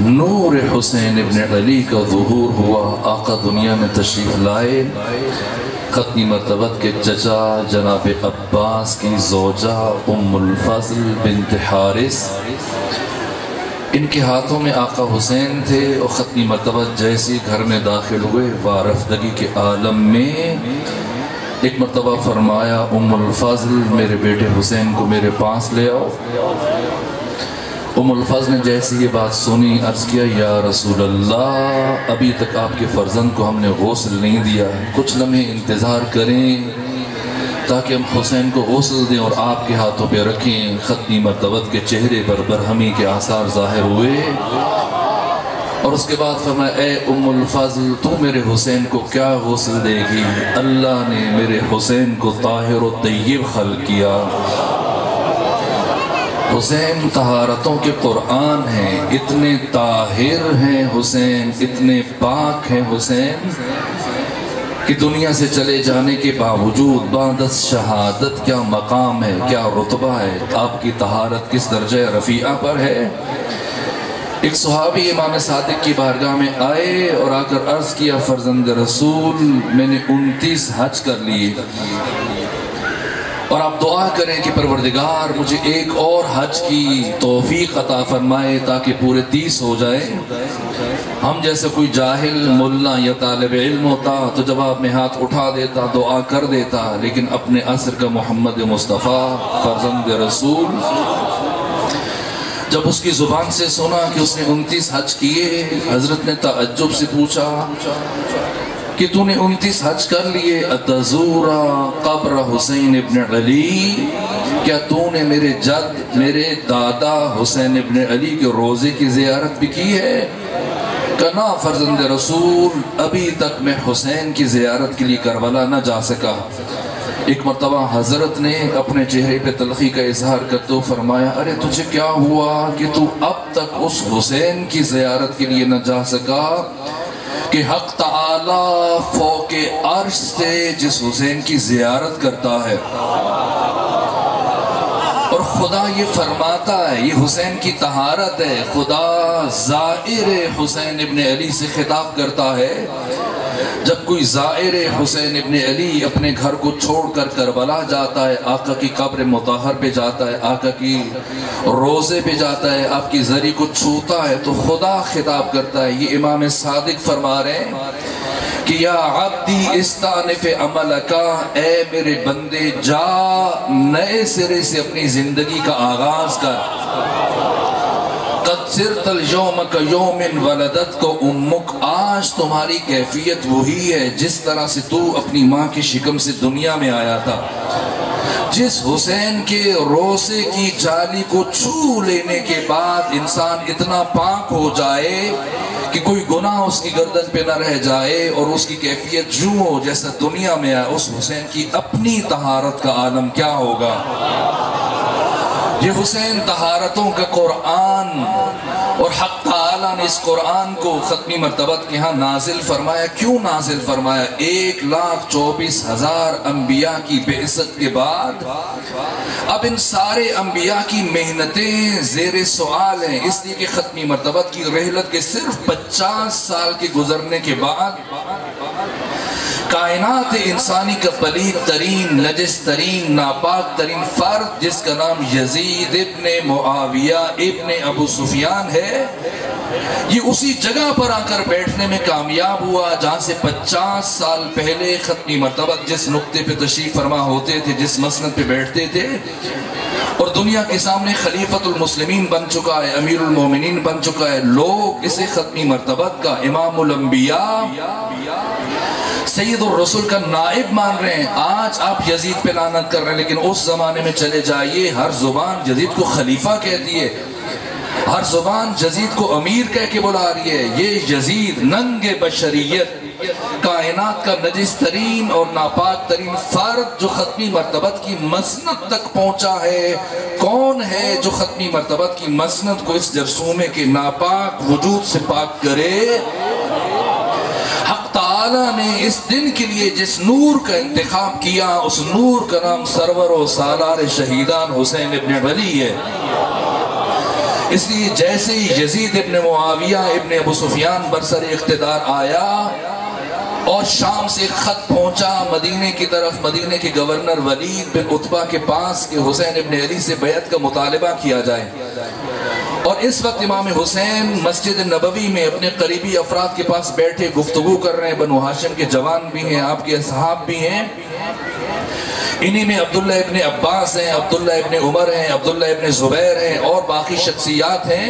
نور حسین ابن علی کا ظہور ہوا، آقا دنیا میں تشریف لائے، ختمی مرتبت کے چچا جناب عباس کی زوجہ ام الفضل بنت حارث، ان کے ہاتھوں میں آقا حسین تھے، اور ختمی مرتبت جیسی گھر میں داخل ہوئے وارفتگی کے عالم میں ایک مرتبہ فرمایا ام الفضل میرے بیٹے حسین کو میرے پاس لے آؤ۔ ام الفضل نے جیسی یہ بات سنی عرض کیا یا رسول اللہ ابھی تک آپ کے فرزند کو ہم نے غسل نہیں دیا، کچھ لمحے انتظار کریں تاکہ ہم حسین کو غسل دیں اور آپ کے ہاتھوں پہ رکھیں۔ ختمی مرتبت کے چہرے پر برہمی کے آثار ظاہر ہوئے، اور اس کے بعد فرمایا اے ام الفضل تو میرے حسین کو کیا غسل دے گی؟ اللہ نے میرے حسین کو طاہر و طیب خلق کیا۔ حسین طہارتوں کے قرآن ہیں، اتنے طاہر ہیں حسین، اتنے پاک ہیں حسین کہ دنیا سے چلے جانے کے باوجود بعد از شہادت کیا مقام ہے، کیا رتبہ ہے، آپ کی طہارت کس درجہ رفیعہ پر ہے۔ ایک صحابی امام صادق کی بارگاہ میں آئے اور آ کر عرض کیا فرزند رسول میں نے 29 حج کر لیے، اور آپ دعا کریں کہ پروردگار مجھے ایک اور حج کی توفیق عطا فرمائے تاکہ پورے 30 ہو جائے۔ ہم جیسے کوئی جاہل ملا یا طالب علم ہوتا تو جواب میں ہاتھ اٹھا دیتا، دعا کر دیتا، لیکن اپنے عصر کا محمد مصطفیٰ فرزند رسول جب اس کی زبان سے سنا کہ اس نے 29 حج کیے، حضرت نے تعجب سے پوچھا کہ تو نے 29 حج کر لیے، اتزورا قبر حسین ابن علی، کیا تو نے میرے جد میرے دادا حسین ابن علی کے روزے کی زیارت بھی کی ہے؟ کہنا فرزند رسول ابھی تک میں حسین کی زیارت کے لیے کربلا نہ جا سکا۔ ایک مرتبہ حضرت نے اپنے چہرے پہ تلخی کا اظہار کرتے فرمایا ارے تجھے کیا ہوا کہ تو اب تک اس حسین کی زیارت کے لیے نہ جا سکا کہ حق تعالی فوق عرش سے جس حسین کی زیارت کرتا ہے، اور خدا یہ فرماتا ہے، یہ حسین کی طہارت ہے، خدا زائر حسین ابن علی سے خطاب کرتا ہے۔ جب کوئی زائر حسین ابن علی اپنے گھر کو چھوڑ کر کربلا جاتا ہے، آقا کی قبر مطہر پہ جاتا ہے، آقا کی روزے پہ جاتا ہے، آپ کی زری کو چھوتا ہے، تو خدا خطاب کرتا ہے۔ یہ امام صادق فرما رہے ہیں کہ یا عبدی استانف عملکا، اے میرے بندے جا نئے سرے سے اپنی زندگی کا آغاز کر۔ قد صرت اليوم کیوم ولدت کو امک، آج تمہاری کیفیت وہی ہے جس طرح سے تو اپنی ماں کی شکم سے دنیا میں آیا تھا۔ جس حسین کے روزے کی جالی کو چھو لینے کے بعد انسان اتنا پاک ہو جائے کہ کوئی گناہ اس کی گردن پہ نہ رہ جائے اور اس کی کیفیت یوں ہو جیسا دنیا میں آئے، اس حسین کی اپنی طہارت کا عالم کیا ہوگا۔ یہ حسین طہارتوں کا قرآن، اور حق تعالیٰ نے اس قرآن کو ختمی مرتبت کے ہاں نازل فرمایا۔ کیوں نازل فرمایا؟ 1,24,000 انبیاء کی بعثت کے بعد اب ان سارے انبیاء کی محنتیں زیر سوال ہیں، اس لیے کہ ختمی مرتبت کی رحلت کے صرف 50 سال کے گزرنے کے بعد کائنات انسانی کا پلید ترین، نجس ترین، ناپاک ترین فرد جس کا نام یزید ابن معاویہ ابن ابو سفیان ہے، یہ اسی جگہ پر آ کر بیٹھنے میں کامیاب ہوا جہاں سے 50 سال پہلے ختمی مرتبت جس نقطے پہ تشریف فرما ہوتے تھے، جس مسند پہ بیٹھتے تھے، اور دنیا کے سامنے خلیفۃ المسلمین بن چکا ہے، امیر المومنین بن چکا ہے۔ لوگ اسے ختمی مرتبت کا امام الانبیاء سید الرسول کا نائب مان رہے ہیں۔ آج آپ یزید پہ لعنت کر رہے ہیں، لیکن اس زمانے میں چلے جائیے، ہر زبان یزید کو خلیفہ کہتی ہے، ہر زبان یزید کو امیر کہہ کے بلا رہی ہے۔ یہ یزید ننگ بشریت، کائنات کا نجس ترین اور ناپاک ترین فرد جو ختمی مرتبت کی مسند تک پہنچا ہے، کون ہے جو ختمی مرتبت کی مسند کو اس جرثومے کے ناپاک وجود سے پاک کرے؟ حق تعالیٰ نے اس دن کے لیے جس نور کا انتخاب کیا، اس نور کا نام سرور و سالار شہیدان حسین ابن علی ہے۔ اس لیے جیسے ہی یزید ابن معاویہ ابن ابو سفیان برسر اقتدار آیا اور شام سے خط پہنچا مدینے کی طرف، مدینے کے گورنر ولید بن عتبہ کے پاس کہ حسین ابن علی سے بیعت کا مطالبہ کیا جائے، اور اس وقت امام حسین مسجد نبوی میں اپنے قریبی افراد کے پاس بیٹھے گفتگو کر رہے ہیں۔ بنو ہاشم کے جوان بھی ہیں، آپ کے اصحاب بھی ہیں، انہی میں عبداللہ ابن عباس ہیں، عبداللہ ابن عمر ہیں، عبداللہ ابن زبیر ہیں اور باقی شخصیات ہیں۔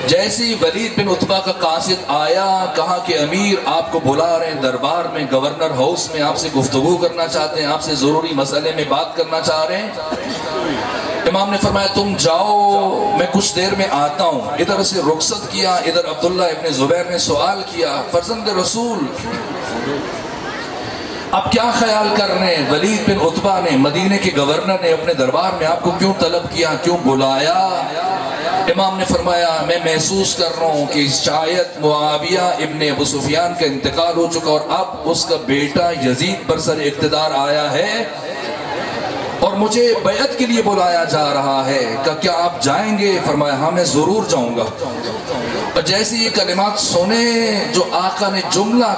جیسے ہی ولید بن عتبہ کا قاصد آیا، کہا کہ امیر آپ کو بلا رہے ہیں دربار میں، گورنر ہاؤس میں، آپ سے گفتگو کرنا چاہتے ہیں، آپ سے ضروری مسئلے میں بات کرنا چاہ رہے ہیں۔ امام نے فرمایا تم جاؤ، میں کچھ دیر میں آتا ہوں۔ ادھر سے رخصت کیا، ادھر عبداللہ ابن زبیر نے سوال کیا، فرزند رسول اب کیا خیال کر رہے ہیں؟ ولید بن عتبہ نے، مدینے کے گورنر نے اپنے دربار میں آپ کو کیوں طلب کیا، کیوں بلایا؟ امام نے فرمایا میں محسوس کر رہا ہوں کہ شاید معاویہ ابن ابو سفیان کا انتقال ہو چکا اور اب اس کا بیٹا یزید برسر اقتدار آیا ہے اور مجھے بیعت کے لیے بلایا جا رہا ہے، کہ کیا آپ جائیں گے؟ فرمایا ہاں میں ضرور جاؤں گا۔ اور جیسے یہ کلمات سنے جو آقا نے جملہ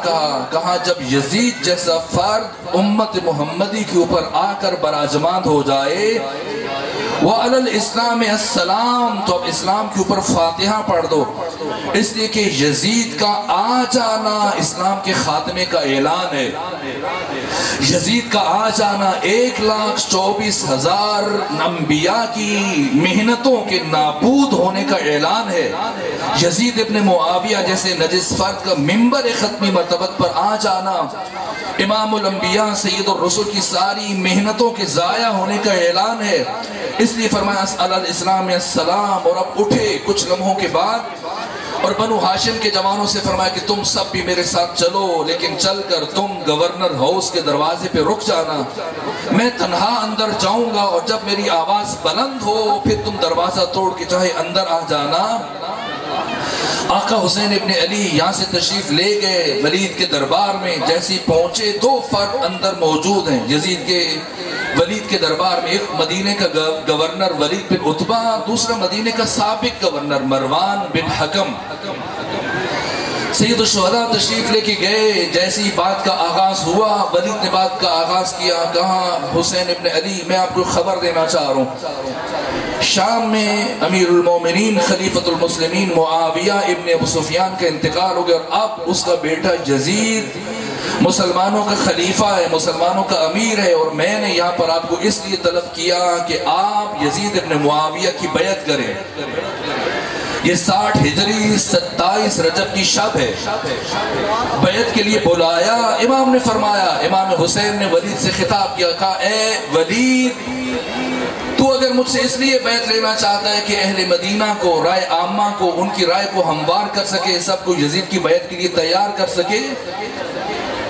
کہا جب یزید جیسا فرد امت محمدی کے اوپر آ کر براجماند ہو جائے، وَعَلَى الْإِسْلَامِ السَّلَامِ، تو اب اسلام کے اوپر فاتحہ پڑھ دو، اس لیے کہ یزید کا آ جانا اسلام کے خاتمے کا اعلان ہے۔ یزید کا آ جانا 1,24,000 انبیاء کی محنتوں کے نابود ہونے کا اعلان ہے۔ یزید ابن معاویہ جیسے نجس فرد کا منبر ختمی مرتبت پر آ جانا امام الانبیاء سید الرسل کی ساری محنتوں کے ضائع ہونے کا اعلان ہے۔ اس لیے فرمایا علی الاسلام السلام، اور اب اٹھے کچھ لمحوں کے بعد اور بنو ہاشم کے جوانوں سے فرمایا کہ تم سب بھی میرے ساتھ چلو، لیکن چل کر تم گورنر ہاؤس کے دروازے پہ رک جانا، میں تنہا اندر جاؤں گا اور جب میری آواز بلند ہو پھر تم دروازہ توڑ کے چاہے اندر آ جانا۔ آقا حسین ابن علی یہاں سے تشریف لے گئے ولید کے دربار میں۔ جیسے پہنچے دو فرد اندر موجود ہیں یزید کے ولید کے دربار میں، ایک مدینے کا گورنر ولید بن عتبہ، دوسرا مدینے کا سابق گورنر مروان بن حکم۔ سید الشہداء تشریف لے کے گئے، جیسی بات کا آغاز ہوا ولید نے بات کا آغاز کیا، کہا حسین ابن علی میں آپ کو خبر دینا چاہ رہا ہوں، شام میں امیر المومنین خلیفۃ المسلمین معاویہ ابن ابو سفیان کا انتقال ہو گیا اور اب اس کا بیٹا یزید مسلمانوں کا خلیفہ ہے، مسلمانوں کا امیر ہے، اور میں نے یہاں پر آپ کو اس لیے طلب کیا کہ آپ یزید ابن معاویہ کی بیعت کریں۔ یہ 60 ہجری 27 رجب کی شب ہے، بیعت کے لیے بلایا۔ امام نے فرمایا، امام حسین نے ولید سے خطاب کیا، کہا اے ولید تو اگر مجھ سے اس لیے بیعت لینا چاہتا ہے کہ اہل مدینہ کو، رائے عامہ کو، ان کی رائے کو ہموار کر سکے، سب کو یزید کی بیعت کے لیے تیار کر سکے،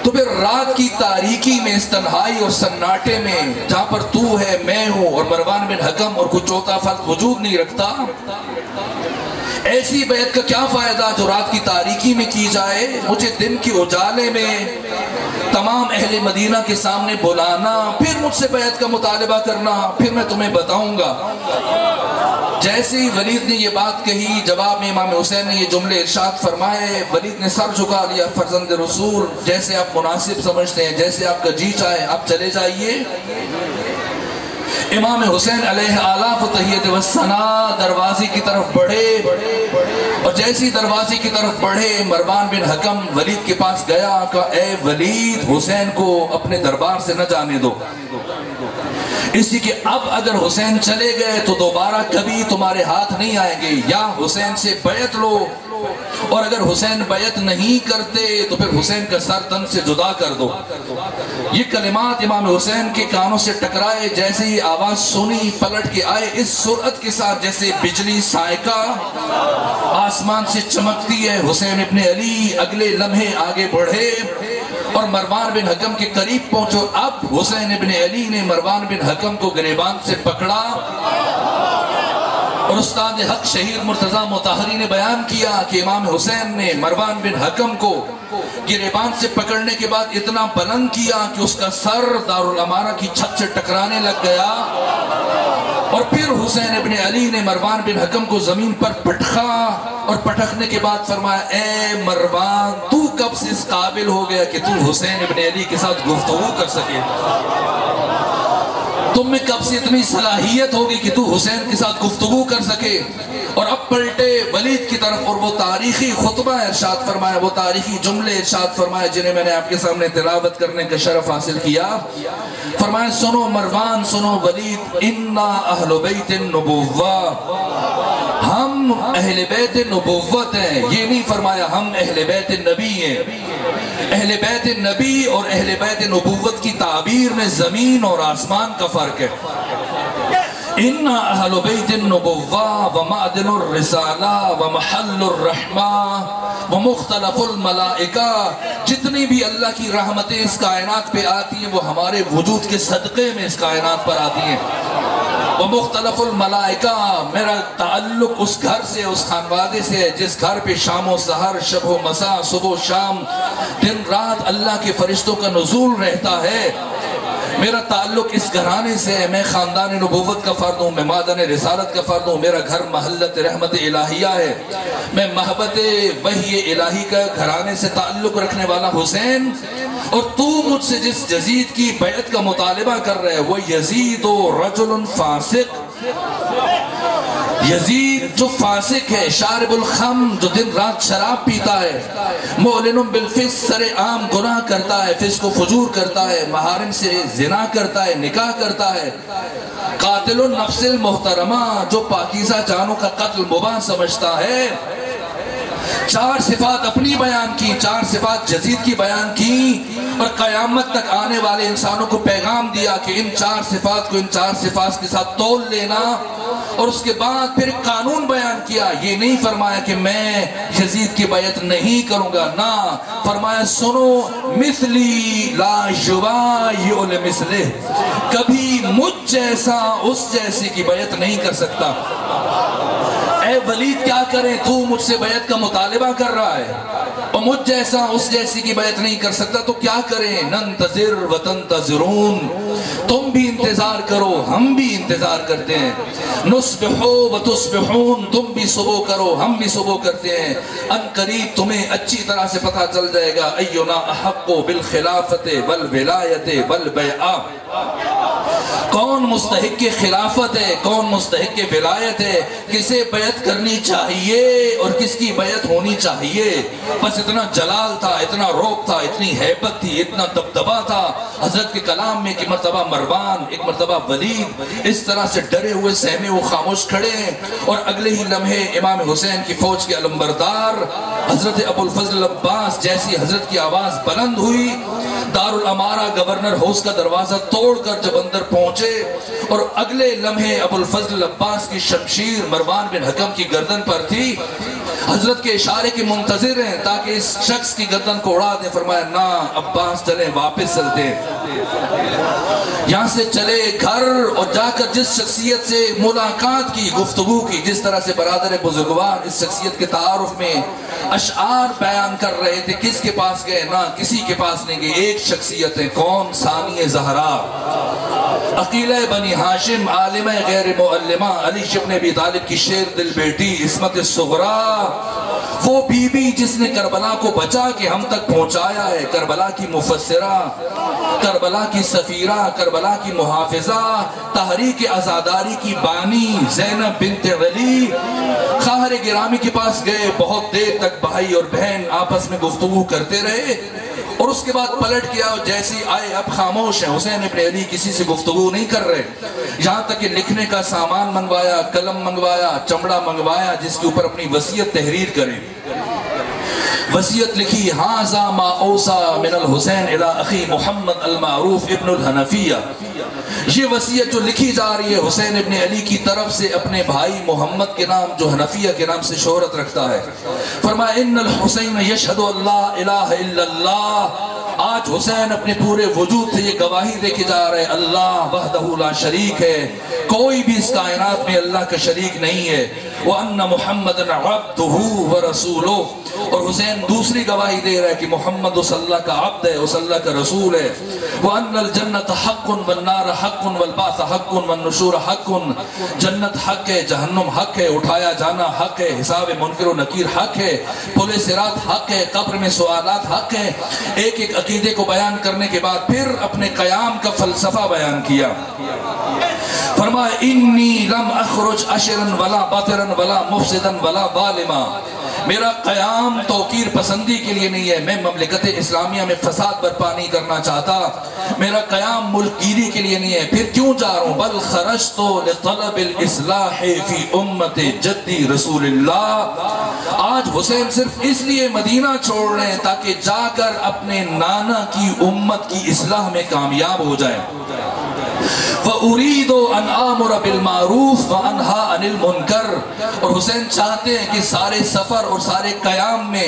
تو پھر رات کی تاریکی میں، اس تنہائی اور سناٹے میں جہاں پر تو ہے میں ہوں اور مروان بن حکم اور کوئی چوتھا فرد وجود نہیں رکھتا، ایسی بیعت کا کیا فائدہ جو رات کی تاریکی میں کی جائے؟ مجھے دن کی اجالے میں تمام اہل مدینہ کے سامنے بلانا، پھر مجھ سے بیعت کا مطالبہ کرنا، پھر میں تمہیں بتاؤں گا۔ جیسے ہی ولید نے یہ بات کہی، جواب میں امام حسین نے یہ جملے ارشاد فرمائے، ولید نے سر جھکا لیا، فرزند رسول جیسے آپ مناسب سمجھتے ہیں، جیسے آپ کا جی چاہے آپ چلے جائیے۔ امام حسین علیہ آلاف و تحیت و ثنا دروازے کی طرف بڑھے، اور جیسی دروازے کی طرف بڑھے مروان بن حکم ولید کے پاس گیا، کہا اے ولید حسین کو اپنے دربار سے نہ جانے دو، اسی کہ اب اگر حسین چلے گئے تو دوبارہ کبھی تمہارے ہاتھ نہیں آئیں گے، یا حسین سے بیعت لو، اور اگر حسین بیعت نہیں کرتے تو پھر حسین کا سر تن سے جدا کر دو۔ یہ کلمات امام حسین کے کانوں سے ٹکرائے، جیسے ہی آواز سنی پلٹ کے آئے اس سرعت کے ساتھ جیسے بجلی سائقہ آسمان سے چمکتی ہے۔ حسین ابن علی اگلے لمحے آگے بڑھے اور مروان بن حکم کے قریب پہنچو۔ اب حسین ابن علی نے مروان بن حکم کو گریبان سے پکڑا، اور استاد حق شہید مرتضی مطہری نے بیان کیا کہ امام حسین نے مروان بن حکم کو گریبان سے پکڑنے کے بعد اتنا بلند کیا کہ اس کا سر دارالامارہ کی چھت سے ٹکرانے لگ گیا۔ اور پھر حسین ابن علی نے مروان بن حکم کو زمین پر پٹخا اور پٹخنے کے بعد فرمایا اے مروان تو کب سے اس قابل ہو گیا کہ تو حسین ابن علی کے ساتھ گفتگو کر سکے؟ تم میں کب سے اتنی صلاحیت ہوگی کہ تو حسین کے ساتھ گفتگو کر سکے؟ اور اب پلٹے ولید کی طرف اور وہ تاریخی خطبہ ارشاد فرمایا، وہ تاریخی جملے ارشاد فرمایا جنہیں میں نے آپ کے سامنے تلاوت کرنے کا شرف حاصل کیا۔ فرمایا سنو مروان، سنو ولید، انا اہل بیت النبوہ، ہم اہل بیت نبوت ہیں۔ یہ نہیں فرمایا ہم اہل بیت النبی ہیں۔ اہل بیت النبی اور اہل بیت نبوت کی تعبیر میں زمین اور آسمان کا فرق ہے۔ اِنَّا اہل بیت النبوہ ومعدن الرسالہ ومحل الرحمہ ومختلف الملائکہ، جتنی بھی اللہ کی رحمتیں اس کائنات پہ آتی ہیں وہ ہمارے وجود کے صدقے میں اس کائنات پر آتی ہیں۔ ومختلف الملائکہ، میرا تعلق اس گھر سے، اس خانوادے سے ہے جس گھر پہ شام و سحر، شب و مساء، صبح و شام، دن رات اللہ کے فرشتوں کا نزول رہتا ہے۔ میرا تعلق اس گھرانے سے ہے، میں خاندان نبوت کا فرد ہوں، میں معدن رسالت کا فرد ہوں، میرا گھر محلت رحمت الہیہ ہے، میں محبت وحی الہی کا گھرانے سے تعلق رکھنے والا حسین، اور تو مجھ سے جس یزید کی بیعت کا مطالبہ کر رہے وہ یزید و رجل فاسق، یزید جو فاسق ہے، شارب الخم، جو دن رات شراب پیتا ہے، معلن بالفسق، سر عام گناہ کرتا ہے، فسق و فجور کرتا ہے، محارم سے زنا کرتا ہے، نکاح کرتا ہے، قاتل النفس المحترمہ، جو پاکیزہ جانوں کا قتل مباح سمجھتا ہے۔ چار صفات اپنی بیان کی، چار صفات یزید کی بیان کی، اور قیامت تک آنے والے انسانوں کو پیغام دیا کہ ان چار صفات کو ان چار صفات کے ساتھ تول لینا، اور اس کے بعد پھر قانون بیان کیا۔ یہ نہیں فرمایا کہ میں یزید کی بیعت نہیں کروں گا، نہ، فرمایا سنو مثلی لا یبایع لمثلہ، کبھی مجھ جیسا اس جیسے کی بیعت نہیں کر سکتا۔ اے ولید کیا کریں، تو مجھ سے بیعت کا مطالبہ کر رہا ہے اور مجھ جیسا اس جیسی کی بیعت نہیں کر سکتا، تو کیا کریں؟ ننتظر وتنتظرون، تم بھی انتظار کرو ہم بھی انتظار کرتے ہیں، نصبحو وتصبحون، تم بھی صبح کرو ہم بھی صبح کرتے ہیں، ان قریب تمہیں اچھی طرح سے پتہ چل جائے گا اینا احق بالخلافت والولایت والبیعہ، کون مستحق خلافت ہے، کون مستحق ولایت ہے، کسے بیعت کرنی چاہیے اور کس کی بیعت ہونی چاہیے۔ بس اتنا جلال تھا، اتنا روب تھا، اتنی ہیبت تھی، اتنا دبدبا تھا حضرت کے کلام میں کہ مرتبہ مروان، ایک مرتبہ ولید اس طرح سے ڈرے ہوئے سہمے وہ خاموش کھڑے ہیں، اور اگلے ہی لمحے امام حسین کی فوج کے علمبردار حضرت ابو الفضل عباس جیسی حضرت کی آواز بلند ہوئی، دارالامارہ گورنر ہاؤس کا دروازہ توڑ کر جب اندر پہنچے، اور اگلے لمحے ابو الفضل عباس کی شمشیر مروان بن حکم کی گردن پر تھی، حضرت کے اشارے کے منتظر ہیں تاکہ اس شخص کی گردن کو اڑا دیں۔ فرمایا نہ عباس چلیں، واپس چلتے یہاں سے چلے گھر، اور جا کر جس شخصیت سے ملاقات کی، گفتگو کی، جس طرح سے برادر بزرگوار اس شخصیت کے تعارف میں اشعار بیان کر رہے تھے، کس کے پاس گئے؟ نہ کسی کے پاس نہیں گئے، ایک شخصیت ہے، کون؟ ثانی زہرا، عقیلہ بنی ہاشم، عالمہ غیر معلمہ، علی ابن ابی طالب کی شیر دل بیٹی، عصمت الصغریٰ، وہ بی بی جس نے کربلا کو بچا کے ہم تک پہنچایا ہے، کربلا کی مفسرہ، کربلا کی سفیرہ، کربلا کی محافظہ، تحریک آزاداری کی بانی زینب بنت علی، خواہر گرامی کے پاس گئے، بہت دیر تک بھائی اور بہن آپس میں گفتگو کرتے رہے، اور اس کے بعد پلٹ کیا، جیسی آئے اب خاموش ہیں، حسین ابن علی کسی سے گفتگو نہیں کر رہے، یہاں تک کہ لکھنے کا سامان منگوایا، قلم منگوایا، چمڑا منگوایا جس کے اوپر اپنی وصیت تحریر کریں۔ وصیت لکھی، ہاذا ما اوصى من الحسین الی اخی محمد المعروف ابن الحنفیہ، یہ وصیت جو لکھی جا رہی ہے حسین ابن علی کی طرف سے اپنے بھائی محمد کے نام جو حنفیہ کے نام سے شہرت رکھتا ہے۔ فرمایا ان الحسین یشہد اللہ الہ الا اللہ، آج حسین اپنے پورے وجود سے یہ گواہی دے کے جا رہے اللہ وحدہ لا شریک ہے، کوئی بھی اس کائنات میں اللہ کا شریک نہیں ہے، وَأَنَّ مُحَمَّدًا عَبْدُهُ وَرَسُولُهُ، اور حسین دوسری گواہی دے رہا ہے کہ محمد اس اللہ کا عبد ہے، اس اللہ کا رسول ہے۔ وَأَنَّ الْجَنَّةَ حَقٌّ وَالنَّارَ حَقٌّ وَالْبَعْثَ حَقٌّ وَالنُّشُورَ حَقٌّ، جنت حق ہے، جہنم حق ہے، اٹھایا جانا حق ہے، حساب منکر و نکیر حق ہے، پل صراط حق ہے، قبر میں سوالات حق ہے۔ ایک ایک عقیدے کو بیان کرنے کے بعد پھر اپنے قیام کا فلسفہ بیان کیا۔ فرمایا انی لم اخرج اشرا ولا باطرا ولا مفسدا ولا ظالما، میرا قیام توقیر پسندی کے لیے نہیں ہے، میں مملکت اسلامیہ میں فساد برپا نہیں کرنا چاہتا، میرا قیام ملک گیری کے لیے نہیں ہے، پھر کیوں جا رہا ہوں؟ بل خرجت لطلب الاصلاح فی امت جدی رسول اللہ، آج حسین صرف اس لیے مدینہ چھوڑ رہے ہیں تاکہ جا کر اپنے نانا کی امت کی اصلاح میں کامیاب ہو جائیں۔ وَأُرِيدُ أَنْ آمُرَ بِالْمَعْرُوفِ وَأَنْهَا عَنِ الْمُنْكَرِ، اور حسین چاہتے ہیں کہ سارے سفر اور سارے قیام میں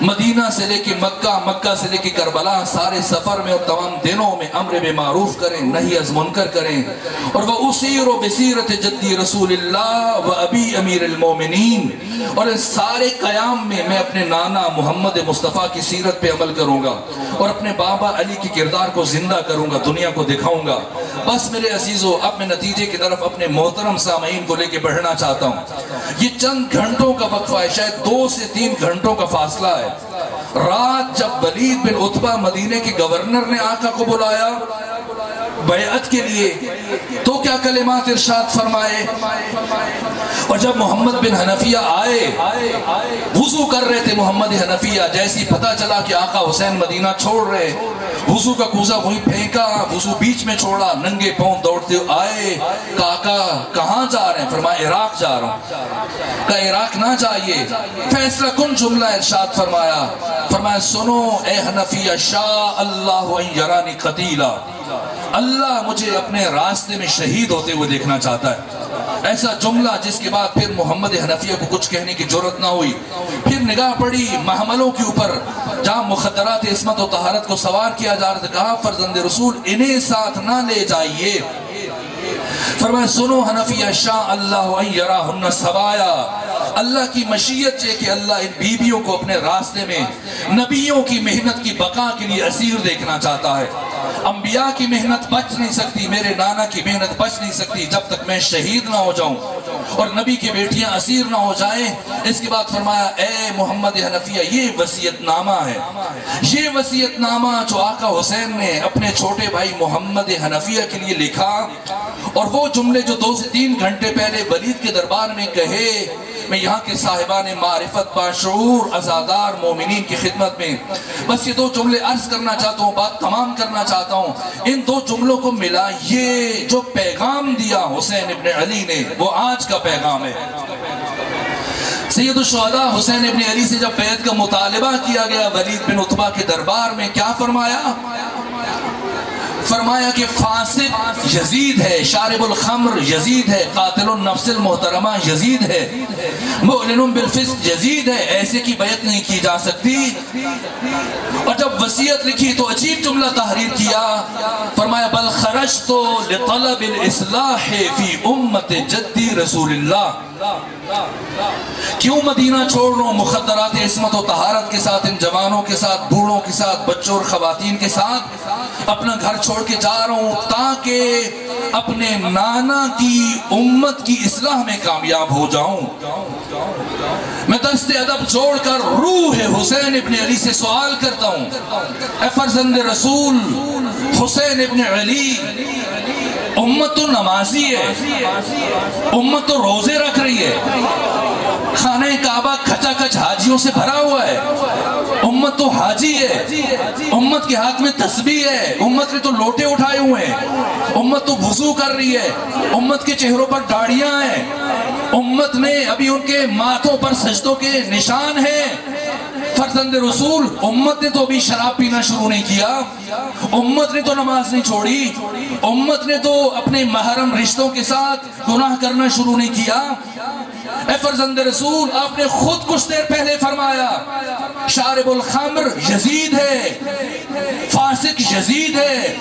مدینہ سے لے کے مکہ، مکہ سے لے کے کربلا، سارے سفر میں اور تمام دنوں میں امر بالمعروف کریں، نہی از منکر کریں۔ اور وَأُسِيرُ بِسِيرَةِ جَدِّ رسول اللہ وَأَبِي امیر المومنین، اور اس سارے قیام میں میں اپنے نانا محمد مصطفیٰ کی سیرت پہ عمل کروں گا اور اپنے بابا علی کی کردار کو زندہ کروں گا، دنیا کو دکھاؤں گا۔ بس میرے عزیزو، اب میں نتیجے کی طرف اپنے محترم سامعین کو لے کے بڑھنا چاہتا ہوں۔ یہ چند گھنٹوں کا وقفہ ہے، شاید 2 سے 3 گھنٹوں کا فاصلہ ہے۔ رات جب ولید بن عتبہ مدینے کے گورنر نے آقا کو بلایا بیعت کے لیے تو کیا کلمات ارشاد فرمائے، اور جب محمد بن حنفیہ آئے وضو کر رہے تھے، محمد حنفیہ جیسی پتہ چلا کہ آقا حسین مدینہ چھوڑ رہے، وضو کا کوزہ وہیں پھینکا، وضو بیچ میں چھوڑا، ننگے پاؤں دوڑتے آئے، کہا آقا کہاں جا رہے ہیں؟ فرمایا عراق جا رہا ہوں۔ کہا عراق نہ جائیے، فیصلہ کن جملہ ارشاد فرمایا، فرمایا سنو اے حنفیہ، شاء اللہ ان یرانی قتیلا، اللہ مجھے اپنے راستے میں شہید ہوتے ہوئے دیکھنا چاہتا ہے۔ ایسا جملہ جس کے بعد پھر محمد حنفیہ کو کچھ کہنے کی جرت نہ ہوئی۔ پھر نگاہ پڑی محملوں کے اوپر جہاں مخدرات عصمت و طہارت کو سوار کیا جا رہا تھا، کہا فرزند رسول انہیں ساتھ نہ لے جائیے۔ فرمایا سنو حنفیہ، شاء اللہ ان یراہن سبایا، اللہ کی مشیت ہے کہ اللہ ان بیویوں کو اپنے راستے میں نبیوں کی محنت کی بقا کے لیے اسیر دیکھنا چاہتا ہے۔ انبیاء کی محنت بچ نہیں سکتی، میرے نانا کی محنت بچ نہیں سکتی جب تک میں شہید نہ ہو جاؤں اور نبی کی بیٹیاں اسیر نہ ہو جائیں۔ اس کے بعد فرمایا اے محمد حنفیہ، یہ وصیت نامہ ہے، یہ وصیت نامہ جو آقا حسین نے اپنے چھوٹے بھائی محمد حنفیہ کے لیے لکھا، اور وہ جملے جو 2 سے 3 گھنٹے پہلے ولید کے دربار میں کہے، میں یہاں کے صاحبان معرفت باشعور عزادار مومنین کی خدمت میں بس یہ 2 جملے عرض کرنا چاہتا ہوں، بات تمام کرنا چاہتا ہوں۔ ان 2 جملوں کو ملا، یہ جو پیغام دیا حسین ابن علی نے وہ آج کا پیغام ہے۔ سید الشہداء حسین ابن علی سے جب بیعت کا مطالبہ کیا گیا ولید بن عتبہ کے دربار میں، کیا فرمایا؟ فرمایا کہ فاسق یزید ہے، شارب الخمر یزید ہے، قاتل النفس المحترمہ یزید ہے، معلن بالفسق یزید ہے، ایسے کی بیعت نہیں کی جا سکتی۔ اور جب وصیت لکھی تو عجیب جملہ تحریر کیا، فرمایا بل خرجت لطلب الاصلاح فی امت جدی رسول اللہ، کیوں مدینہ چھوڑ رہا ہوں؟ مخدرات عصمت و طہارت کے ساتھ، ان جوانوں کے ساتھ، بوڑھوں کے ساتھ، بچوں اور خواتین کے ساتھ اپنا گھر چھوڑ کے جا رہا ہوں تاکہ اپنے نانا کی امت کی اصلاح میں کامیاب ہو جاؤں۔ میں دست ادب جوڑ کر روح حسین ابن علی سے سوال کرتا ہوں، اے فرزند رسول حسین ابن علی، امت تو نمازی ہے، امت تو روزے رکھ رہی ہے، خانہ کعبہ کھچا کھچ حاجیوں سے بھرا ہوا ہے، امت تو حاجی ہے، امت کے ہاتھ میں تسبیح ہے، امت نے تو لوٹے اٹھائے ہوئے ہیں، امت تو وضو کر رہی ہے، امت کے چہروں پر داڑیاں ہیں، امت نے ابھی ان کے ماتھوں پر سجدوں کے نشان ہیں۔ فرزند رسول، امت نے تو ابھی شراب پینا شروع نہیں کیا، امت نے تو نماز نہیں چھوڑی، امت نے تو اپنے محرم رشتوں کے ساتھ گناہ کرنا شروع نہیں کیا، اے فرزند رسول، آپ نے خود کچھ دیر پہلے فرمایا شارب الخمر یزید ہے، فاسق یزید ہے،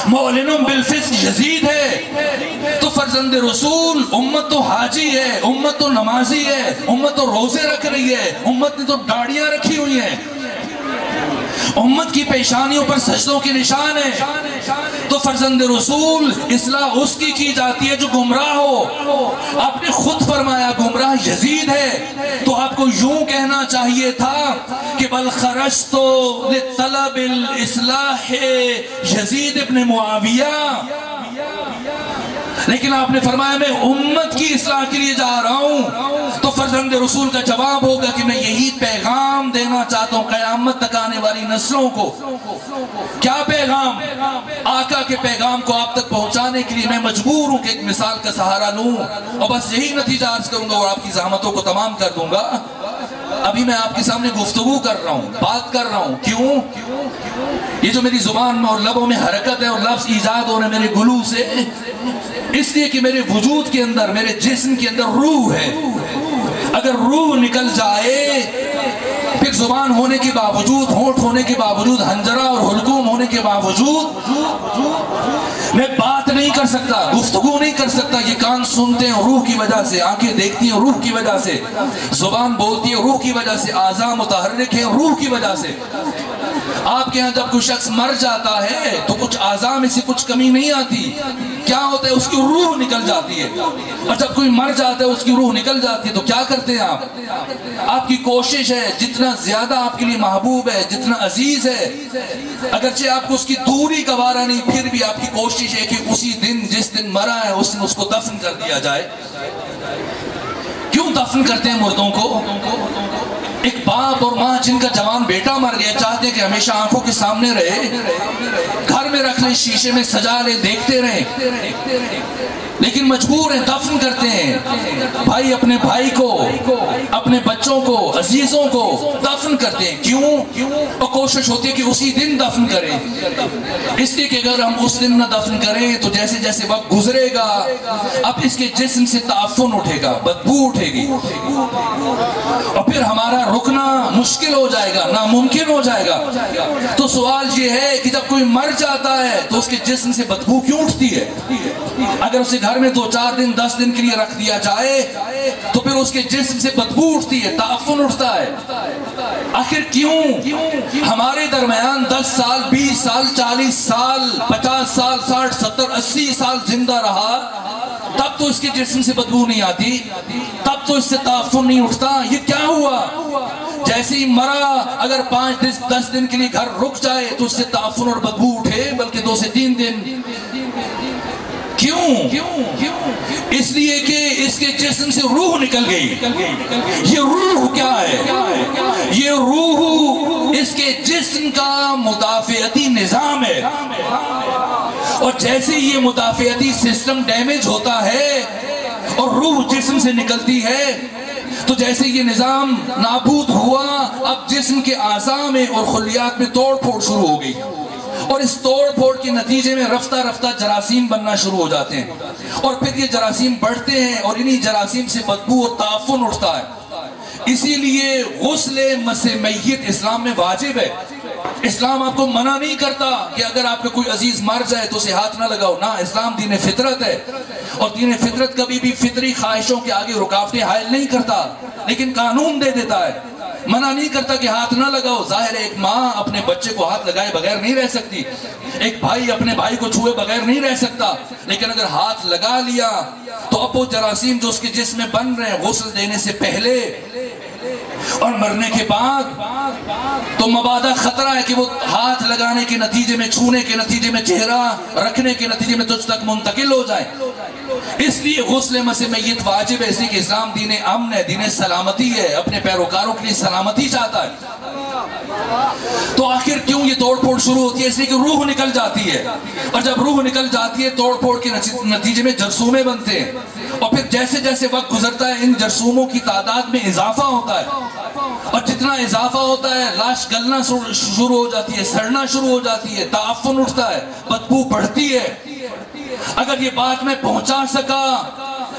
معلن بالفسق یزید ہے۔ تو فرزند رسول، امت تو حاجی ہے، امت تو نمازی ہے، امت تو روزے رکھ رہی ہے، امت نے تو داڑیاں رکھی ہوئی ہیں، امت کی پیشانیوں پر سجدوں کے نشان ہیں۔ تو فرزند رسول، اصلاح اس کی جاتی ہے جو گمراہ ہو۔ آپ نے خود فرمایا گمراہ یزید ہے، تو آپ کو یوں کہنا چاہیے تھا کہ بل خرجت لطلب الاصلاح یزید ابن معاویہ، لیکن آپ نے فرمایا میں امت کی اصلاح کے لیے جا رہا ہوں۔ تو فرزند رسول کا جواب ہوگا کہ میں یہی پیغام دینا چاہتا ہوں قیامت تک آنے والی نسلوں کو۔ کیا پیغام؟ آقا کے پیغام کو آپ تک پہنچانے کے لیے میں مجبور ہوں کہ ایک مثال کا سہارا لوں، اور بس یہی نتیجہ عرض کروں گا اور آپ کی زحمتوں کو تمام کر دوں گا۔ ابھی میں آپ کے سامنے گفتگو کر رہا ہوں، بات کر رہا ہوں، کیوں؟ یہ جو میری زبان میں اور لبوں میں حرکت ہے اور لفظ ایجاد ہو رہے ہیں میرے گلو سے، اس لیے کہ میرے وجود کے اندر، میرے جسم کے اندر روح ہے۔ اگر روح نکل جائے، پھر زبان ہونے کے باوجود، ہونٹ ہونے کے باوجود، حنجرہ اور حلقوم ہونے کے باوجود میں بات نہیں کر سکتا، گفتگو نہیں کر سکتا۔ یہ کان سنتے ہیں روح کی وجہ سے، آنکھیں دیکھتی ہیں روح کی وجہ سے، زبان بولتی ہے روح کی وجہ سے، اعضاء متحرک ہیں روح کی وجہ سے۔ آپ کے ہاں جب کوئی شخص مر جاتا ہے تو کچھ اعضاء میں سے کچھ کمی نہیں آتی، کیا ہوتا ہے؟ اس کی روح نکل جاتی ہے۔ اور جب کوئی مر جاتا ہے اس کی روح نکل جاتی ہے تو کیا کرتے ہیں آپ؟ آپ کی کوشش ہے جتنا زیادہ آپ کے لیے محبوب ہے، جتنا عزیز ہے، اگرچہ آپ کو اس کی دوری گوارا نہیں، پھر بھی آپ کی کوشش ہے کہ اسی دن جس دن مرا ہے اس دن اس کو دفن کر دیا جائے۔ کیوں دفن کرتے ہیں مردوں کو؟ ایک باپ اور ماں جن کا جوان بیٹا مر گیا چاہتے کہ ہمیشہ آنکھوں کے سامنے رہے، گھر میں رکھ لیں، شیشے میں سجا لیں، دیکھتے رہیں، لیکن مجبور ہیں، دفن کرتے ہیں۔ بھائی اپنے بھائی کو، اپنے بچوں کو، عزیزوں کو دفن کرتے ہیں، کیوں؟ اور کوشش ہوتی ہے کہ اسی دن دفن کریں، اس لیے کہ اگر ہم اس دن نہ دفن کریں تو جیسے جیسے وقت گزرے گا اب اس کے جسم سے تعفن اٹھے گا، بدبو اٹھے گی، اور پھر ہمارا رکنا مشکل ہو جائے گا، ناممکن ہو جائے گا۔ تو سوال یہ ہے کہ جب کوئی مر جاتا ہے تو اس کے جسم سے بدبو کیوں اٹھتی ہے؟ اگر اسے گھر میں 2-4 دن 10 دن کے لیے رکھ دیا جائے تو پھر اس کے جسم سے بدبو اٹھتی ہے، تعفن اٹھتا ہے۔ آخر کیوں؟ ہمارے درمیان 10 سال، 20 سال، 40 سال، 50 سال، 60، 70، 80 سال زندہ رہا، تب تو اس کے جسم سے بدبو نہیں آتی، تب تو اس سے تعفن نہیں اٹھتا۔ یہ کیا ہوا؟ جیسے ہی مرا اگر 5-10 دن کے لیے گھر رک جائے تو اس سے تعفن اور بدبو اٹھے، بلکہ 2 سے 3 دن۔ کیوں؟ اس لیے کہ اس کے جسم سے روح نکل گئی۔ یہ روح کیا ہے؟ یہ روح اس کے جسم کا مدافعتی نظام ہے، اور جیسے یہ مدافعتی سسٹم ڈیمیج ہوتا ہے اور روح جسم سے نکلتی ہے تو جیسے یہ نظام نابود ہوا، اب جسم کے اعضاء میں اور خلیات میں توڑ پھوڑ شروع ہو گئی، اور اس توڑ پھوڑ کے نتیجے میں رفتہ رفتہ جراثیم بننا شروع ہو جاتے ہیں، اور پھر یہ جراثیم بڑھتے ہیں اور انہی جراثیم سے بدبو اور تعفن اٹھتا ہے۔ اسی لیے غسل مس میت اسلام میں واجب ہے۔ اسلام آپ کو منع نہیں کرتا کہ اگر آپ کا کوئی عزیز مر جائے تو اسے ہاتھ نہ لگاؤ، نہ، اسلام دین فطرت ہے، اور دین فطرت کبھی بھی فطری خواہشوں کے آگے رکاوٹیں حائل نہیں کرتا، لیکن قانون دے دیتا ہے، منع نہیں کرتا کہ ہاتھ نہ لگاؤ۔ ظاہر ہے ایک ماں اپنے بچے کو ہاتھ لگائے بغیر نہیں رہ سکتی، ایک بھائی اپنے بھائی کو چھوئے بغیر نہیں رہ سکتا، لیکن اگر ہاتھ لگا لیا تو اب وہ جراثیم جو اس کے جسم میں بن رہے ہیں غسل دینے سے پہلے اور مرنے کے بعد تو مبادا خطرہ ہے کہ وہ ہاتھ لگانے کے نتیجے میں، چھونے کے نتیجے میں، چہرہ رکھنے کے نتیجے میں تجھ تک منتقل ہو جائے۔ اس لیے غسل مس میت واجب ہے، اس لیے کہ اسلام دین امن ہے، دین سلامتی ہے، اپنے پیروکاروں کے لیے سلامتی چاہتا ہے۔ تو آخر کیوں یہ توڑ پھوڑ شروع ہوتی ہے؟ اس لیے کہ روح نکل جاتی ہے، اور جب روح نکل جاتی ہے توڑ پھوڑ کے نتیجے میں جرثومے بنتے ہیں، اور پھر جیسے جیسے وقت گزرتا ہے ان جرثوموں کی تعداد میں اضافہ ہوتا ہے، اور جتنا اضافہ ہوتا ہے لاش گلنا شروع ہو جاتی ہے، سڑنا شروع ہو جاتی ہے، تعفن اٹھتا ہے، بدبو بڑھتی ہے۔ اگر یہ بات میں پہنچا سکا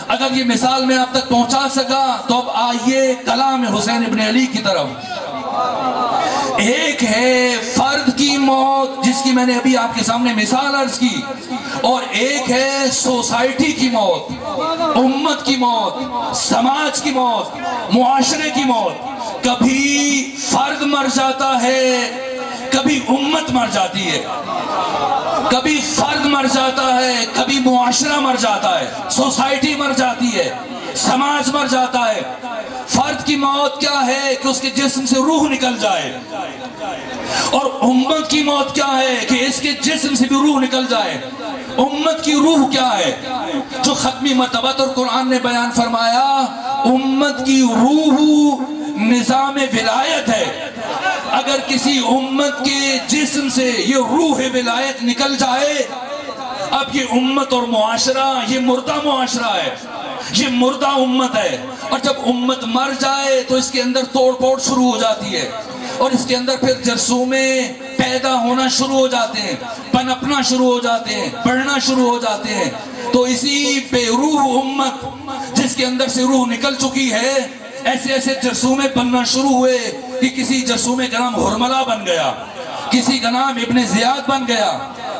اگر یہ مثال میں آپ تک پہنچا سکا تو اب آئیے کلام حسین ابن علی کی طرف۔ ایک ہے فرد کی موت جس کی میں نے ابھی آپ کے سامنے مثال عرض کی، اور ایک ہے سوسائٹی کی موت، امت کی موت، سماج کی موت، معاشرے کی موت۔ کبھی فرد مر جاتا ہے، کبھی امت مر جاتی ہے، کبھی فرد مر جاتا ہے، کبھی معاشرہ مر جاتا ہے، سوسائٹی مر جاتی ہے، سماج مر جاتا ہے۔ فرد کی موت کیا ہے کہ اس کے جسم سے روح نکل جائے، اور امت کی موت کیا ہے کہ اس کے جسم سے بھی روح نکل جائے۔ امت کی روح کیا ہے جو ختمی مرتبت اور قرآن نے بیان فرمایا، امت کی روح نظام ولایت ہے۔ اگر کسی امت کے جسم سے یہ روح ولایت نکل جائے، اب یہ امت اور معاشرہ یہ مردہ معاشرہ ہے، یہ مردہ امت ہے۔ اور جب امت مر جائے تو اس کے اندر توڑ پھوڑ شروع ہو جاتی ہے، اور اس کے اندر پھر جرثومے پیدا ہونا شروع ہو جاتے ہیں، پنپنا شروع ہو جاتے ہیں، بڑھنا شروع ہو جاتے ہیں۔ تو اسی بے روح امت جس کے اندر سے روح نکل چکی ہے، ایسے ایسے جرثومے بننا شروع ہوئے کہ کسی جرثومے کا نام ہرملہ بن گیا، کسی کا نام ابن زیاد بن گیا،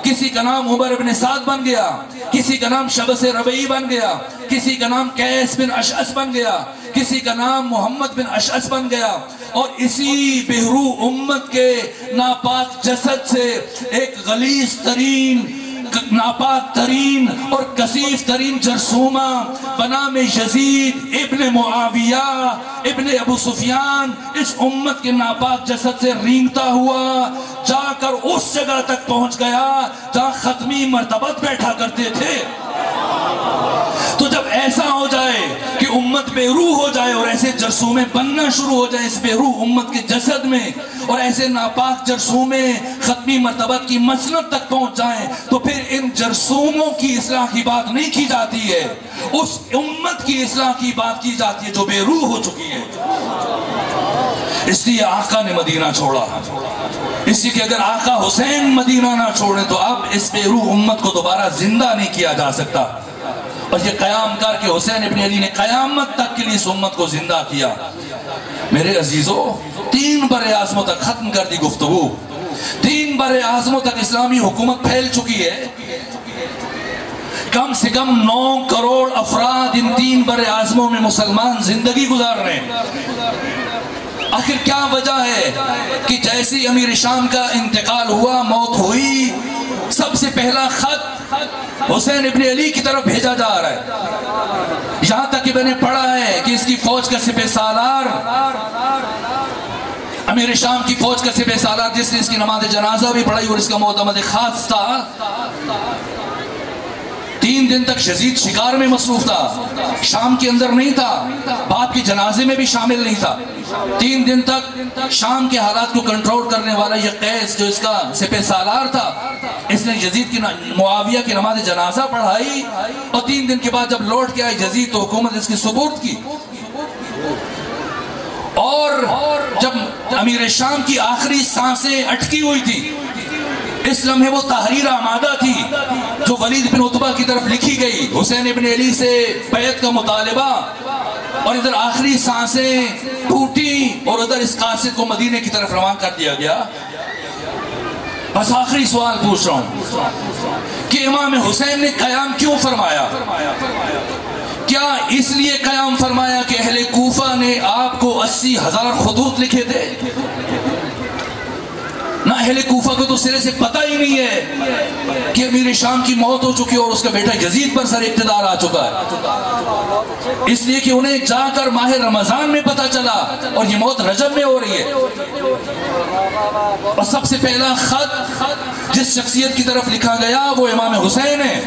کسی کا نام عمر ابن سعد بن گیا، کسی کا نام شبس ربعی بن گیا، کسی کا نام قیس بن اشعث بن گیا، کسی کا نام محمد بن اشعث بن گیا۔ اور اسی بہرو امت کے ناپاک جسد سے ایک غلیظ ترین، ناپاک ترین اور کثیف ترین جرثومہ بنام یزید ابن معاویہ ابن ابو سفیان اس امت کے ناپاک جسد سے رینگتا ہوا جا کر اس جگہ تک پہنچ گیا جہاں ختمی مرتبت بیٹھا کرتے تھے۔ تو جب ایسا ہو جائے کہ امت بے روح ہو جائے اور ایسے جرثومے بننا شروع ہو جائے اس بے روح امت کے جسد میں، اور ایسے ناپاک جرثومے ختمی مرتبت کی مسند تک پہنچ جائیں، تو پھر ان جرثوموں کی اصلاح کی بات نہیں کی جاتی ہے، اس امت کی اصلاح کی بات کی جاتی ہے جو بے روح ہو چکی ہے۔ اس لیے آقا نے مدینہ چھوڑا، اس لیے کہ اگر آقا حسین مدینہ نہ چھوڑے تو اب اس بے روح امت کو دوبارہ زندہ نہیں کیا جا سکتا۔ اور یہ قیام کر کے حسین ابن علی نے قیامت تک کے لیے اس امت کو زندہ کیا۔ میرے عزیزو، 3 برِ اعظموں تک ختم کر دی گفتگو، 3 برِ اعظموں تک اسلامی حکومت پھیل چکی ہے، کم سے کم 9 کروڑ افراد ان 3 برِ اعظموں میں مسلمان زندگی گزار رہے ہیں۔ آخر کیا وجہ ہے کہ جیسی امیر شام کا انتقال ہوا، موت ہوئی، سب سے پہلا خط حسین ابن علی کی طرف بھیجا جا رہا ہے، یہاں تک کہ میں نے پڑھا ہے کہ اس کی فوج کا سپہ سالار، امیر شام کی فوج کا سپہ سالار جس نے اس کی نماز جنازہ بھی پڑھائی اور اس کا معتمد خاص تھا، 3 دن تک یزید شکار میں مصروف تھا، شام کے اندر نہیں تھا، باپ کے جنازے میں بھی شامل نہیں تھا۔ 3 دن تک شام کے حالات کو کنٹرول کرنے والا یہ قیس جو اس کا سپہ سالار تھا، اس نے یزید کی معاویہ کی نماز جنازہ پڑھائی، اور 3 دن کے بعد جب لوٹ کے آئی یزید تو حکومت اس کی سپرد کی۔ اور جب امیر شام کی آخری سانسیں اٹکی ہوئی تھی، اس لمحے وہ تحریر آمادہ تھی جو ولید بن عتبہ کی طرف لکھی گئی، حسین ابن علی سے بیعت کا مطالبہ، اور ادھر آخری سانسیں ٹوٹی اور ادھر اس قاصد کو مدینے کی طرف روان کر دیا گیا۔ بس آخری سوال پوچھ رہا ہوں کہ امام حسین نے قیام کیوں فرمایا؟ کیا اس لیے قیام فرمایا کہ اہل کوفہ نے آپ کو 80,000 خطوط لکھے تھے؟ نہ اہل کوفہ کو تو سرے سے پتہ ہی نہیں ہے کہ امیر شام کی موت ہو چکی اور اس کا بیٹا یزید پر سر اقتدار آ چکا ہے، اس لیے کہ انہیں جا کر ماہ رمضان میں پتہ چلا اور یہ موت رجب میں ہو رہی ہے۔ اور سب سے پہلا خط جس شخصیت کی طرف لکھا گیا وہ امام حسین ہے،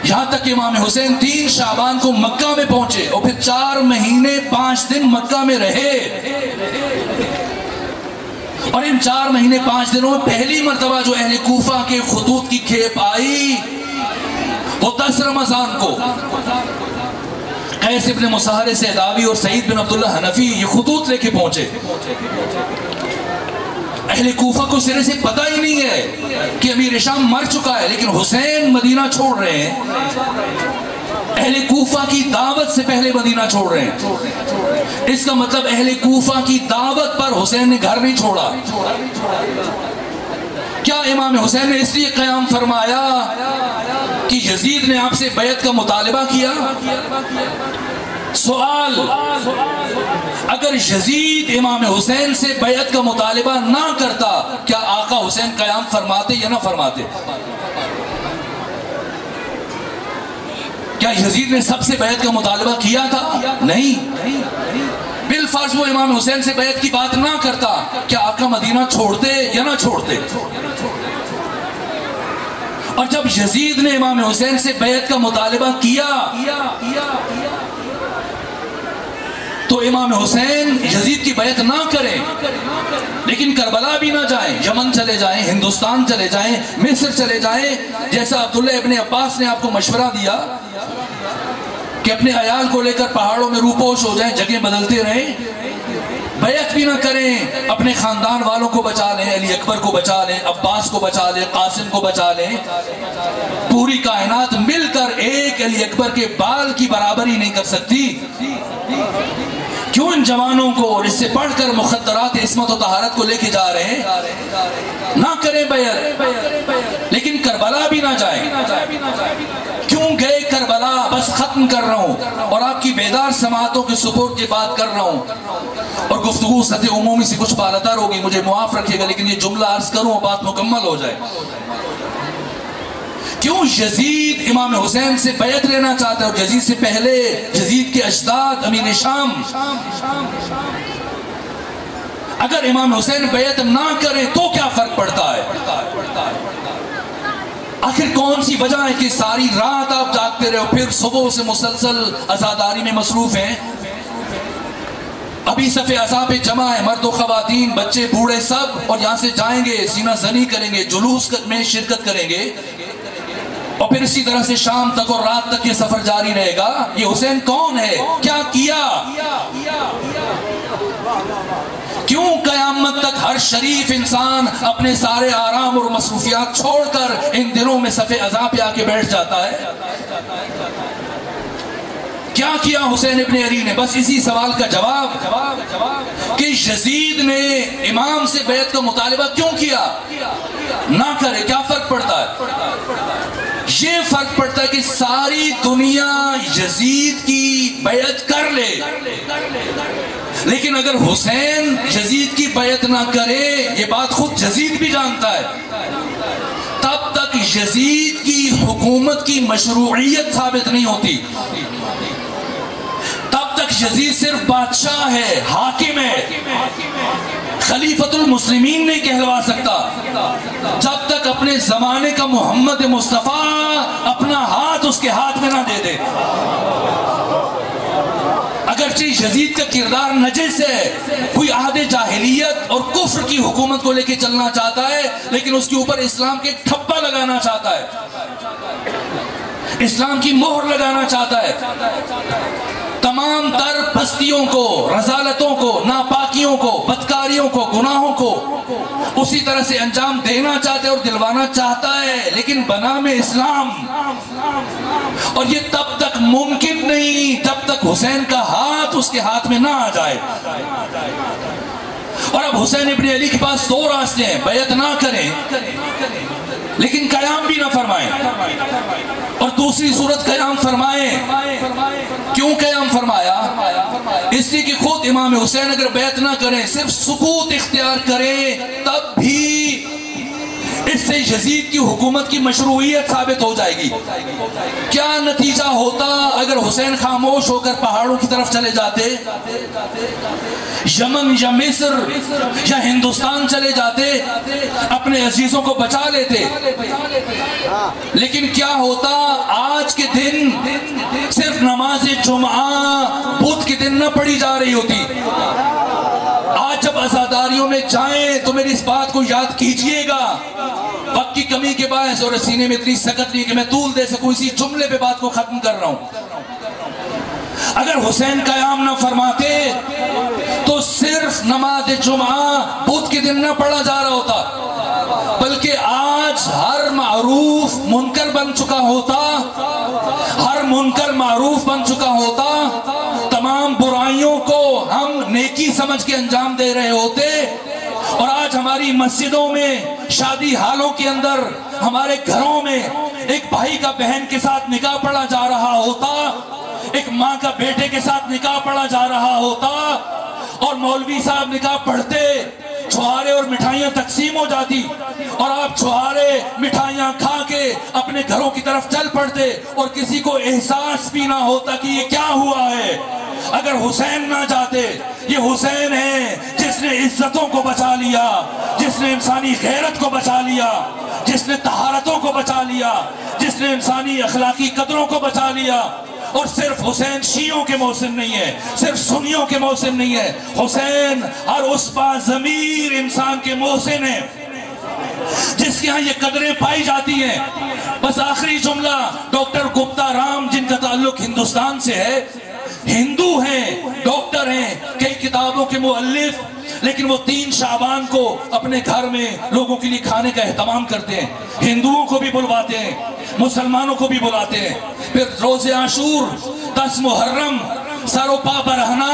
یہاں تک کہ امام حسین 3 شعبان کو مکہ میں پہنچے اور پھر 4 مہینے 5 دن مکہ میں رہے، اور ان 4 مہینے 5 دنوں میں پہلی مرتبہ جو اہل کوفہ کے خطوط کی کھیپ آئی وہ 10 رمضان کو قیس ابن مصہر سیداوی اور سعید بن عبداللہ حنفی یہ خطوط لے کے پہنچے۔ اہل کوفہ کو سرے سے پتہ ہی نہیں ہے کہ امیر شام مر چکا ہے، لیکن حسین مدینہ چھوڑ رہے ہیں، اہل کوفہ کی دعوت سے پہلے مدینہ چھوڑ رہے ہیں۔ اس کا مطلب اہل کوفہ کی دعوت پر حسین نے گھر نہیں چھوڑا۔ کیا امام حسین نے اس لیے قیام فرمایا کہ یزید نے آپ سے بیعت کا مطالبہ کیا؟ سوال، اگر یزید امام حسین سے بیعت کا مطالبہ نہ کرتا، کیا آقا حسین قیام فرماتے یا نہ فرماتے؟ کیا یزید نے سب سے بیعت کا مطالبہ کیا تھا؟ نہیں۔ بالفرض وہ امام حسین سے بیعت کی بات نہ کرتا، کیا آقا مدینہ چھوڑتے یا نہ چھوڑتے؟ اور جب یزید نے امام حسین سے بیعت کا مطالبہ کیا تو امام حسین یزید کی بیعت نہ کریں، لیکن کربلا بھی نہ جائیں، یمن چلے جائیں، ہندوستان چلے جائیں، مصر چلے جائیں، جیسا عبداللہ ابن عباس نے آپ کو مشورہ دیا کہ اپنے عیال کو لے کر پہاڑوں میں روپوش ہو جائیں، جگہ بدلتے رہیں، بیعت بھی نہ کریں، اپنے خاندان والوں کو بچا لیں، علی اکبر کو بچا لیں، عباس کو بچا لیں، قاسم کو بچا لیں، پوری کائنات مل کر ایک علی اکبر کے بال کی برابری نہیں کر سکتی، کیوں ان جوانوں کو اور اس سے پڑھ کر مخدرات عصمت و طہارت کو لے کے جا رہے ہیں؟ نہ کریں بیعت، لیکن کربلا بھی نہ جائیں۔ کیوں گئے کربلا؟ بس ختم کر رہا ہوں اور آپ کی بیدار سماعتوں کے سپورٹ کی بات کر رہا ہوں، اور گفتگو سطح عمومی سے کچھ بالاتر ہوگی، مجھے معاف رکھیے گا، لیکن یہ جملہ عرض کروں اور بات مکمل ہو جائے۔ کیوں یزید امام حسین سے بیعت لینا چاہتا ہے، اور یزید سے پہلے یزید کے اجداد امین شام؟ اگر امام حسین بیعت نہ کریں تو کیا فرق پڑتا ہے؟ آخر کون سی وجہ ہے کہ ساری رات آپ جاگتے رہے ہو، پھر صبح سے مسلسل عزاداری میں مصروف ہیں؟ ابھی صف عزا پہ جمع ہے، مرد و خواتین، بچے بوڑھے سب، اور یہاں سے جائیں گے، سینہ زنی کریں گے، جلوس میں شرکت کریں گے، اور پھر اسی طرح سے شام تک اور رات تک یہ سفر جاری رہے گا۔ یہ حسین کون ہے؟ کیا کیا؟ کیوں قیامت تک ہر شریف انسان اپنے سارے آرام اور مصروفیات چھوڑ کر ان دنوں میں صف عزا پہ آ کے بیٹھ جاتا ہے؟ کیا کیا حسین ابن علی نے؟ بس اسی سوال کا جواب کہ یزید نے امام سے بیعت کا مطالبہ کیوں کیا؟ نہ کرے، کیا فرق پڑتا ہے؟ یہ فرق پڑتا ہے کہ ساری دنیا یزید کی بیعت کر لے، لیکن اگر حسین یزید کی بیعت نہ کرے، یہ بات خود یزید بھی جانتا ہے، تب تک یزید کی حکومت کی مشروعیت ثابت نہیں ہوتی، تب تک یزید صرف بادشاہ ہے، حاکم ہے، خلیفۃ المسلمین نہیں کہلوا سکتا جب تک اپنے زمانے کا محمد مصطفیٰ اپنا ہاتھ اس کے ہاتھ میں نہ دے دے۔ اگرچہ یزید کا کردار نجس ہے، کوئی عہد جاہلیت اور کفر کی حکومت کو لے کے چلنا چاہتا ہے، لیکن اس کے اوپر اسلام کے ٹھپا لگانا چاہتا ہے، اسلام کی مہر لگانا چاہتا ہے، تمام تر پستیوں کو، رذالتوں کو، ناپاکیوں کو، بدکاریوں کو، گناہوں کو اسی طرح سے انجام دینا چاہتا ہے اور دلوانا چاہتا ہے، لیکن بنام اسلام۔ اور یہ تب تک ممکن نہیں جب تک حسین کا ہاتھ اس کے ہاتھ میں نہ آ جائے۔ اور اب حسین ابن علی کے پاس دو راستے ہیں، بیعت نہ کریں لیکن قیام بھی نہ فرمائیں، اور دوسری صورت قیام فرمائیں۔ کیوں قیام فرمایا؟ اس لیے کہ خود امام حسین اگر بیعت نہ کریں، صرف سکوت اختیار کریں، تب بھی اس سے یزید کی حکومت کی مشروعیت ثابت ہو جائے گی۔ کیا نتیجہ ہوتا اگر حسین خاموش ہو کر پہاڑوں کی طرف چلے جاتے، یمن یا مصر یا ہندوستان چلے جاتے، اپنے عزیزوں کو بچا لیتے؟ لیکن کیا ہوتا آج کے دن صرف نماز جمعہ بدھ کے دن نہ پڑھی جا رہی ہوتی؟ آج جب عزاداریوں میں جائیں تو میری اس بات کو یاد کیجئے گا، وقت کی کمی کے باعث اور سینے میں اتنی سکت نہیں کہ میں طول دے سکوں، اسی جملے پہ بات کو ختم کر رہا ہوں۔ اگر حسین قیام نہ فرماتے تو صرف نماز جمعہ بدھ کے دن نہ پڑھا جا رہا ہوتا، بلکہ آج ہر معروف منکر بن چکا ہوتا، ہر منکر معروف بن چکا ہوتا، تمام برائیوں کو ہم نیکی سمجھ کے انجام دے رہے ہوتے، اور آج ہماری مسجدوں میں، شادی حالوں کے اندر، ہمارے گھروں میں ایک بھائی کا بہن کے ساتھ نکاح پڑھا جا رہا ہوتا، ایک ماں کا بیٹے کے ساتھ نکاح پڑھا جا رہا ہوتا، اور مولوی صاحب نکاح پڑھتے، چھوارے اور مٹھائیاں تقسیم ہو جاتی، اور آپ چھوارے مٹھائیاں کھا کے اپنے گھروں کی طرف چل پڑتے، اور کسی کو احساس بھی نہ ہوتا کہ یہ کیا ہوا ہے۔ اگر حسین نہ جاتے، یہ حسین ہے جس نے عزتوں کو بچا لیا، جس نے انسانی غیرت کو بچا لیا، جس نے طہارتوں کو بچا لیا، جس نے انسانی اخلاقی قدروں کو بچا لیا۔ اور صرف حسین شیعوں کے محسن نہیں ہے، صرف سنیوں کے محسن نہیں ہے، حسین ہر اس با ضمیر انسان کے محسن ہے جس کے ہاں یہ قدریں پائی جاتی ہیں۔ بس آخری جملہ، ڈاکٹر گپتا رام جن کا تعلق ہندوستان سے ہے، ہندو ہیں، ڈاکٹر ہیں، کئی کتابوں کے مؤلف، لیکن وہ 3 شعبان کو اپنے گھر میں لوگوں کے لیے کھانے کا اہتمام کرتے ہیں، ہندوؤں کو بھی بلواتے ہیں، مسلمانوں کو بھی بلاتے ہیں۔ پھر روز عاشور، 10 محرم، سر و پا برہنہ،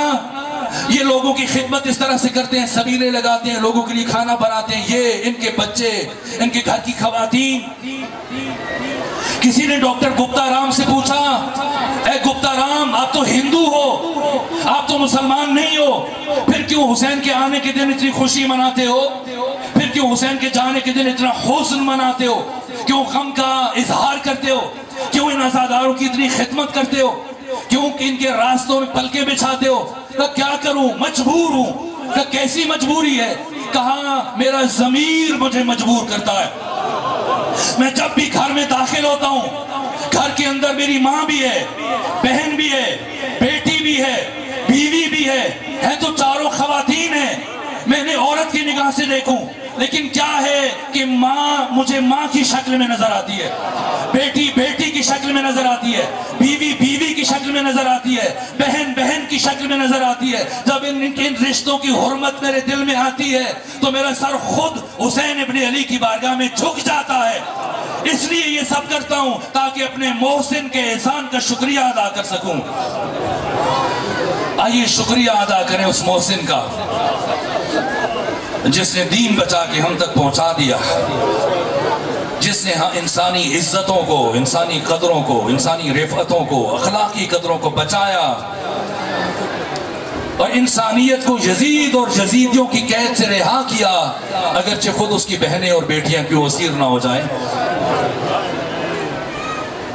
یہ لوگوں کی خدمت اس طرح سے کرتے ہیں، سبیلے لگاتے ہیں، لوگوں کے لیے کھانا بناتے ہیں، یہ ان کے بچے، ان کے گھر کی خواتین۔ کسی نے ڈاکٹر گپتا رام سے پوچھا، اے گپتا رام، آپ تو ہندو ہو، آپ تو مسلمان نہیں ہو، پھر کیوں حسین کے آنے کے دن اتنی خوشی مناتے ہو؟ پھر کیوں حسین کے جانے کے دن اتنا حزن مناتے ہو؟ کیوں غم کا اظہار کرتے ہو؟ کیوں ان عزاداروں کی اتنی خدمت کرتے ہو؟ کیوں ان کے راستوں میں پلکیں بچھاتے ہو؟ کہا کیا کروں، مجبور ہوں۔ کہا کیسی مجبوری ہے؟ کہا میرا ضمیر مجھے مجبور کرتا ہے، میں جب بھی گھر میں داخل ہوتا ہوں، گھر کے اندر میری ماں بھی ہے، بہن بھی ہے، بیٹی بھی ہے، بیوی بھی ہے تو چاروں خواتین ہیں، میں نے عورت کی نگاہ سے دیکھوں، لیکن کیا ہے کہ ماں مجھے ماں کی شکل میں نظر آتی ہے، بیٹی بیٹی کی شکل میں نظر آتی ہے، بیوی بیوی کی شکل میں نظر آتی ہے، بہن بہن کی شکل میں نظر آتی ہے۔ جب ان رشتوں کی حرمت میرے دل میں آتی ہے تو میرا سر خود حسین ابن علی کی بارگاہ میں جھک جاتا ہے۔ اس لیے یہ سب کرتا ہوں تاکہ اپنے محسن کے احسان کا شکریہ ادا کر سکوں۔ آئیے شکریہ ادا کریں اس محسن کا جس نے دین بچا کے ہم تک پہنچا دیا، جس نے انسانی عزتوں کو، انسانی قدروں کو، انسانی رفعتوں کو، اخلاقی قدروں کو بچایا، اور انسانیت کو یزید اور یزیدیوں کی قید سے رہا کیا، اگرچہ خود اس کی بہنیں اور بیٹیاں کیوں اسیر نہ ہو جائیں۔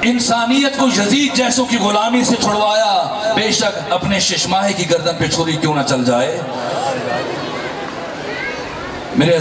انسانیت کو یزید جیسوں کی غلامی سے چھڑوایا، بے شک اپنے ششماہے کی گردن پہ چھری کیوں نہ چل جائے۔ میرے